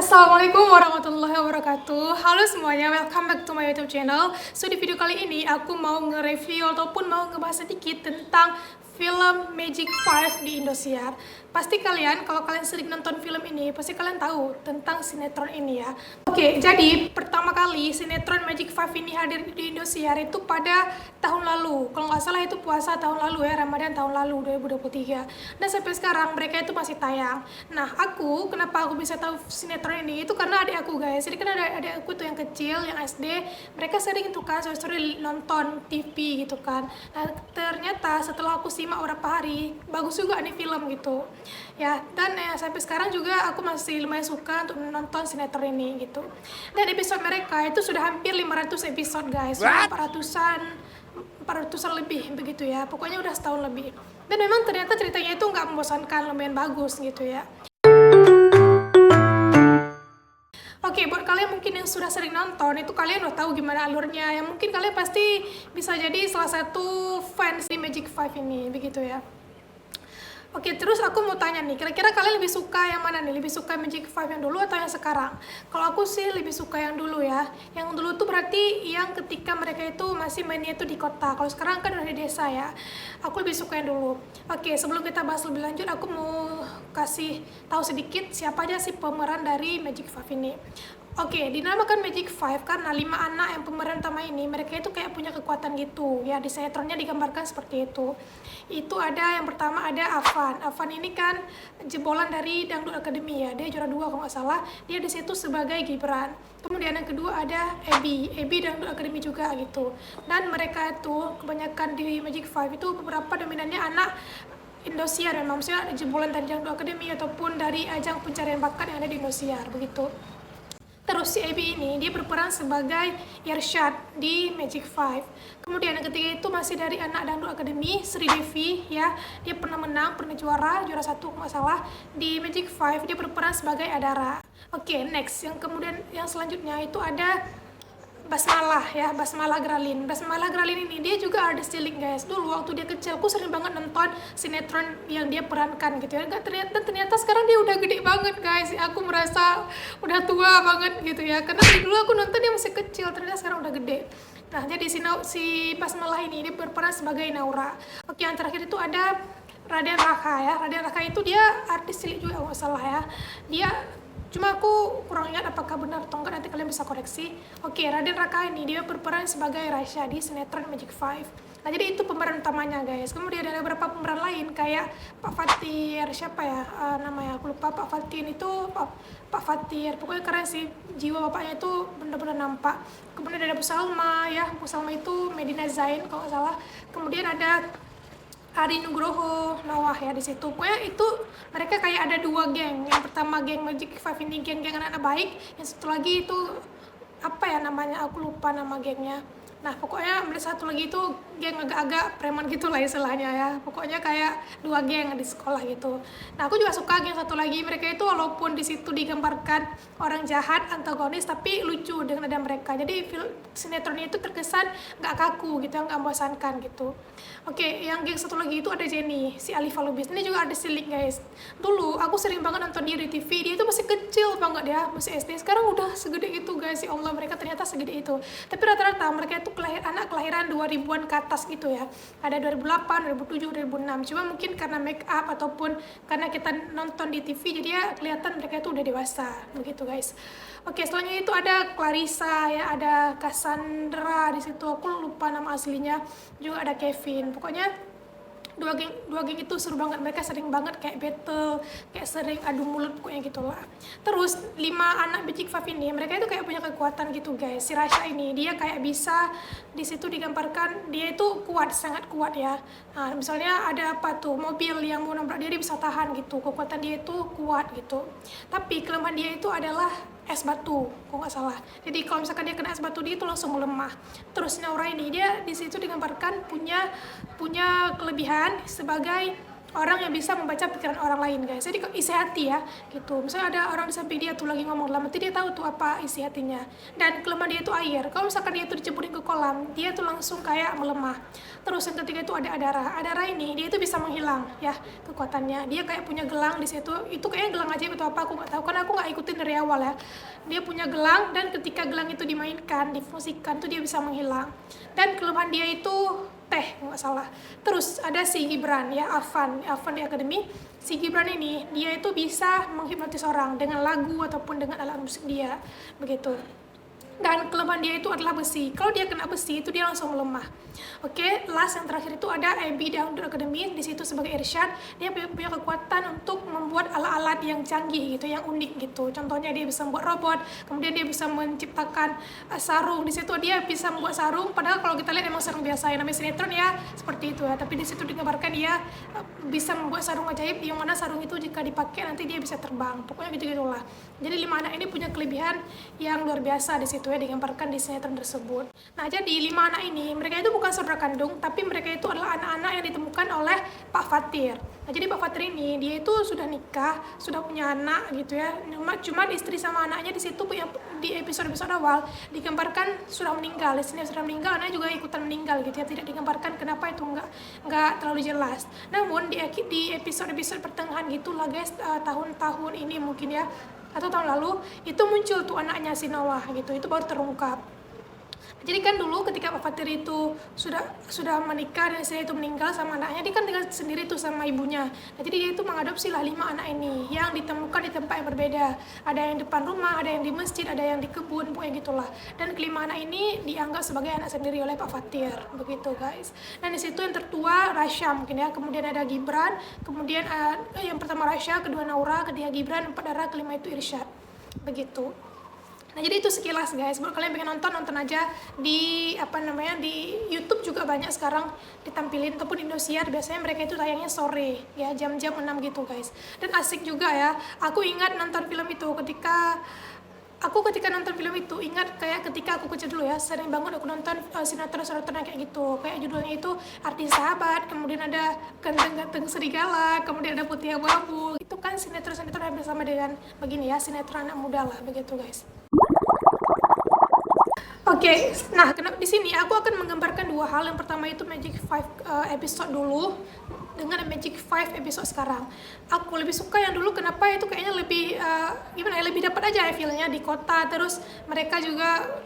Assalamualaikum warahmatullahi wabarakatuh. Halo semuanya, welcome back to my YouTube channel. So di video kali ini aku mau nge-review ataupun mau ngebahas sedikit tentang film Magic 5 di Indosiar. Pasti kalian, kalau kalian sering nonton film ini, pasti kalian tahu tentang sinetron ini ya. Oke, jadi pertama kali sinetron Magic 5 ini hadir di Indosiar itu pada tahun lalu. Kalau nggak salah itu puasa tahun lalu ya, Ramadan tahun lalu 2023. Dan sampai sekarang mereka itu masih tayang. Nah, kenapa aku bisa tahu sinetron ini? Itu karena adik aku guys. Jadi kan ada adik aku tuh yang kecil, yang SD, mereka sering itu kan sore-sore nonton TV gitu kan. Nah, ternyata setelah aku simak beberapa hari, bagus juga nih film gitu. Ya, dan sampai sekarang juga aku masih lumayan suka untuk menonton sinetron ini gitu. Dan episode mereka itu sudah hampir 500 episode guys. 400-an lebih begitu ya. Pokoknya udah setahun lebih. Dan memang ternyata ceritanya itu nggak membosankan, lumayan bagus gitu ya. Oke, buat kalian mungkin yang sudah sering nonton, itu kalian udah tahu gimana alurnya. Ya mungkin kalian pasti bisa jadi salah satu fans di Magic 5 ini, begitu ya. Oke, terus aku mau tanya nih, kira-kira kalian lebih suka yang mana nih? Lebih suka Magic 5 yang dulu atau yang sekarang? Kalau aku sih lebih suka yang dulu ya. Yang dulu tuh berarti yang ketika mereka itu masih mainnya itu di kota. Kalau sekarang kan udah di desa ya. Aku lebih suka yang dulu. Oke, sebelum kita bahas lebih lanjut, aku mau kasih tahu sedikit siapa aja sih pemeran dari Magic 5 ini. Oke, dinamakan Magic 5 karena 5 anak yang pemeran utama ini, mereka itu kayak punya kekuatan gitu. Ya, di sinetronnya digambarkan seperti itu. Itu ada yang pertama ada Afan. Afan ini kan jebolan dari Dangdut Academy ya. Dia juara 2 kalau nggak salah. Dia di situ sebagai Gibran. Kemudian yang kedua ada Ebi. Ebi Dangdut Academy juga gitu. Dan mereka itu kebanyakan di Magic 5 itu beberapa dominannya anak Indosiar ya, maksudnya jebolan dari Dangdut Academy ataupun dari ajang pencarian bakat yang ada di Indosiar begitu. Terus si Ebi ini dia berperan sebagai Irsyad di Magic 5. Kemudian yang ketiga itu masih dari anak Dangdut Academy, Sri Devi ya. Dia pernah juara 1 nggak salah di Magic 5. Dia berperan sebagai Adara. Oke, next yang selanjutnya itu ada Basmalah ya, Basmalah Gralin. Basmalah Gralin ini dia juga artis cilik guys. Dulu waktu dia kecil aku sering banget nonton sinetron yang dia perankan gitu ya. Ternyata sekarang dia udah gede banget guys. Aku merasa udah tua banget gitu ya. Karena dulu aku nonton dia masih kecil, ternyata sekarang udah gede. Nah, jadi si Basmalah ini dia berperan sebagai Naura. Oke, yang terakhir itu ada Raden Raka ya. Raden Raka itu dia artis cilik juga nggak salah ya. Cuma aku kurang ingat apakah benar atau enggak, nanti kalian bisa koreksi. Oke, Raden Raka ini dia berperan sebagai Rasya di sinetron Magic 5. Nah, jadi itu pemeran utamanya guys. Kemudian ada beberapa pemeran lain kayak Pak Fatir, siapa ya namanya, aku lupa. Pak Fatir itu Pak Fatir, pokoknya keren sih, jiwa bapaknya itu benar-benar nampak. Kemudian ada Bu Salma ya, Bu Salma itu Medina Zain kalau nggak salah. Kemudian ada Ari Nugroho, Nawah ya di situ. Pokoknya itu mereka kayak ada 2 geng. Yang pertama geng Magic 5 ini geng-geng anak-anak baik. Yang satu lagi itu apa ya namanya? Aku lupa nama gengnya. Nah, pokoknya ada satu lagi itu geng agak-agak preman gitu lah istilahnya ya. Pokoknya kayak 2 geng di sekolah gitu. Nah, aku juga suka geng satu lagi. Mereka itu walaupun di situ digambarkan orang jahat, antagonis, tapi lucu dengan ada mereka. Jadi sinetronnya itu terkesan nggak kaku gitu, nggak membosankan gitu. Oke, yang geng satu lagi itu ada Jenny, si Alifa Lubis. Ini juga ada cilik guys. Dulu aku sering banget nonton dia di TV. Dia itu masih kecil banget ya, masih SD. Sekarang udah segede itu guys. Ya Allah, mereka ternyata segede itu. Tapi rata-rata mereka itu anak kelahiran 2000-an ke atas gitu ya. Ada 2008, 2007, 2006. Cuma mungkin karena make up ataupun karena kita nonton di TV jadi ya kelihatan mereka itu udah dewasa begitu guys. Oke, selanjutnya itu ada Clarissa ya, ada Cassandra di situ. Aku lupa nama aslinya. Juga ada Kevin. Pokoknya dua geng itu seru banget. Mereka sering banget kayak battle, kayak sering adu mulut pokoknya gitulah. Terus 5 anak Magic 5 ini mereka itu kayak punya kekuatan gitu guys. Si Rasya ini dia kayak bisa di situ digambarkan dia itu kuat, sangat kuat ya. Nah, misalnya ada apa tuh mobil yang mau nabrak dia bisa tahan gitu. Kekuatan dia itu kuat gitu. Tapi kelemahan dia itu adalah es batu, kok nggak salah. Jadi kalau misalkan dia kena es batu dia itu langsung melemah. Terus Naura ini dia di situ digambarkan punya kelebihan sebagai orang yang bisa membaca pikiran orang lain guys. Jadi isi hati ya gitu. Misalnya ada orang di samping dia tuh lagi ngomong dalam hati, dia tahu tuh apa isi hatinya. Dan kelemahan dia itu air. Kalau misalkan dia tuh diceburin ke kolam, dia tuh langsung kayak melemah. Terus yang ketiga itu ada Adara. Adara ini dia itu bisa menghilang ya kekuatannya. Dia kayak punya gelang di situ. Itu kayaknya gelang ajaib atau apa aku nggak tahu karena aku nggak ikutin dari awal ya. Dia punya gelang dan ketika gelang itu dimainkan, difungsikan tuh dia bisa menghilang. Dan kelemahan dia itu teh nggak salah. Terus ada si Gibran ya, Avan di akademi. Si Gibran ini dia itu bisa menghipnotis orang dengan lagu ataupun dengan alat musik dia begitu. Dan kelemahan dia itu adalah besi. Kalau dia kena besi itu dia langsung melemah. Oke, last yang terakhir itu ada Abby di Outdoor Academy. Di situ sebagai Irsyad, dia punya kekuatan untuk membuat alat-alat yang canggih gitu, yang unik gitu. Contohnya dia bisa membuat robot, kemudian dia bisa menciptakan sarung. Di situ dia bisa membuat sarung. Padahal kalau kita lihat emang sarung biasa yang namanya sinetron ya seperti itu ya. Tapi di situ digambarkan dia bisa membuat sarung ajaib, yang mana sarung itu jika dipakai nanti dia bisa terbang. Pokoknya gitu-gitulah. Jadi 5 anak ini punya kelebihan yang luar biasa di situ ya, digambarkan di sinetron tersebut. Nah, jadi 5 anak ini mereka itu bukan saudara kandung, tapi mereka itu adalah anak-anak yang ditemukan oleh Pak Fatir. Nah, jadi Pak Fatir ini dia itu sudah nikah, sudah punya anak gitu ya. Cuma istri sama anaknya di situ yang di episode-episode awal digambarkan sudah meninggal. Istrinya sudah meninggal, anaknya juga ikutan meninggal gitu ya. Tidak digambarkan kenapa itu enggak terlalu jelas. Namun di episode-episode pertengahan gitulah guys, tahun-tahun ini mungkin ya, atau tahun lalu itu muncul tuh anaknya si Noah gitu, itu baru terungkap. Jadi kan dulu ketika Pak Fatir itu sudah menikah dan istrinya itu meninggal sama anaknya, dia kan tinggal sendiri tuh sama ibunya. Nah, jadi dia itu mengadopsi lah 5 anak ini yang ditemukan di tempat yang berbeda. Ada yang depan rumah, ada yang di masjid, ada yang di kebun, pokoknya gitulah. Dan kelima anak ini dianggap sebagai anak sendiri oleh Pak Fatir, begitu guys. Dan di situ yang tertua Rasya mungkin ya, kemudian ada Gibran, kemudian yang pertama Rasya, kedua Naura, ketiga Gibran, empat Dara, kelima itu Irsyad, begitu. Nah, jadi itu sekilas guys. Kalau kalian pengen nonton aja di di YouTube juga banyak sekarang ditampilin, ataupun Indosiar biasanya mereka itu tayangnya sore ya, jam-jam 6 gitu guys. Dan asik juga ya. Aku ingat nonton film itu ketika nonton film itu, ingat kayak ketika aku kecil dulu ya, sering banget aku nonton sinetron-sinetron kayak gitu. Kayak judulnya itu Arti Sahabat, kemudian ada Ganteng-Ganteng Serigala, kemudian ada Putih Abu-Abu. Itu kan sinetron-sinetron yang bersama dengan begini ya, sinetron anak muda lah begitu guys. Oke, nah di sini aku akan menggambarkan 2 hal. Yang pertama itu Magic 5 episode dulu dengan Magic 5 episode sekarang. Aku lebih suka yang dulu, kenapa itu kayaknya lebih lebih dapat aja ya feel-nya di kota, terus mereka juga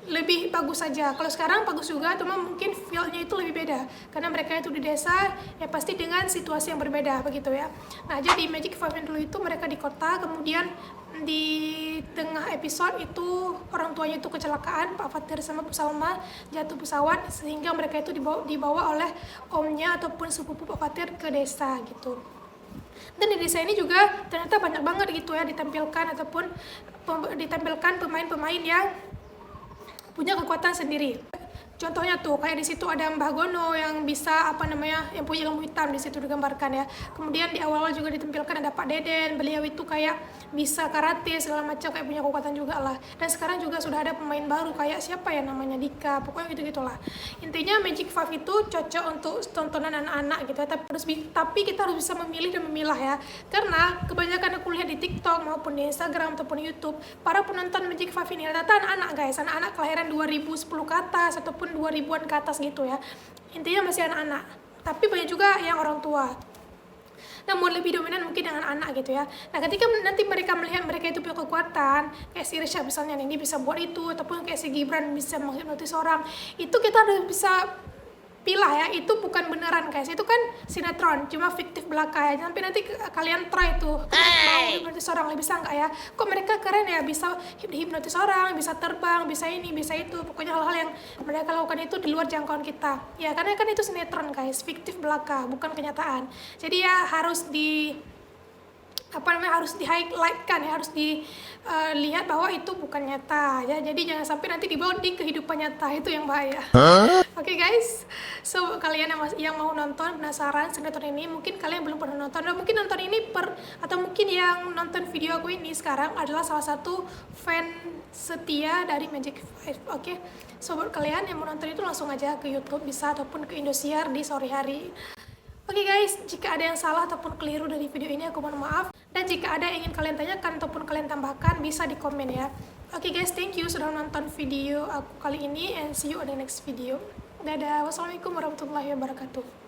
lebih bagus saja. Kalau sekarang bagus juga, cuma mungkin feel-nya itu lebih beda karena mereka itu di desa ya, pasti dengan situasi yang berbeda begitu ya. Nah, jadi Magic 5 yang dulu itu mereka di kota, kemudian di tengah episode itu orang tuanya itu kecelakaan, Pak Fatir sama Bu Salma jatuh pesawat sehingga mereka itu dibawa oleh omnya ataupun sepupu Pak Fatir ke desa gitu. Dan di desa ini juga ternyata banyak banget gitu ya ditampilkan pemain-pemain yang punya kekuatan sendiri. Contohnya tuh kayak di situ ada Mbah Gono yang bisa yang punya ilmu hitam, di situ digambarkan ya. Kemudian di awal-awal juga ditampilkan ada Pak Deden, beliau itu kayak bisa karate segala macam, kayak punya kekuatan juga lah. Dan sekarang juga sudah ada pemain baru kayak siapa ya namanya, Dika, pokoknya gitu-gitulah. Intinya Magic 5 itu cocok untuk tontonan anak-anak gitu ya. Tapi kita harus bisa memilih dan memilah ya. Karena kebanyakan aku lihat di TikTok maupun di Instagram ataupun di YouTube, para penonton Magic 5 ini rata-rata anak-anak guys, anak-anak kelahiran 2010 ke atas ataupun 2000-an ke atas gitu ya. Intinya masih anak-anak. Tapi banyak juga yang orang tua. Namun lebih dominan mungkin dengan anak gitu ya. Nah, ketika nanti mereka melihat mereka itu punya kekuatan, kayak si Risha misalnya ini bisa buat itu, ataupun kayak si Gibran bisa menghipnotis orang, itu kita harus bisa pilah ya, itu bukan beneran guys, itu kan sinetron, cuma fiktif belaka ya. Sampai nanti kalian try tuh, mau hipnotis orang, bisa nggak ya? Kok mereka keren ya, bisa hipnotis orang, bisa terbang, bisa ini, bisa itu. Pokoknya hal-hal yang mereka lakukan itu di luar jangkauan kita. Ya, karena kan itu sinetron guys, fiktif belaka, bukan kenyataan. Jadi ya harus harus di-highlight-kan ya, harus dilihat bahwa itu bukan nyata ya. Jadi jangan sampai nanti dibawa di kehidupan nyata, itu yang bahaya. Oke guys, so kalian yang mau nonton, penasaran sinetron ini, mungkin kalian belum pernah nonton, atau mungkin nonton ini atau mungkin yang nonton video aku ini sekarang adalah salah satu fan setia dari Magic 5. Oke, so buat kalian yang mau nonton itu langsung aja ke YouTube bisa, ataupun ke Indosiar di sore hari. Oke guys, jika ada yang salah ataupun keliru dari video ini aku mohon maaf. Dan jika ada yang ingin kalian tanyakan ataupun kalian tambahkan, bisa di komen ya. Oke guys, thank you sudah nonton video aku kali ini, and see you on the next video. Dadah, wassalamualaikum warahmatullahi wabarakatuh.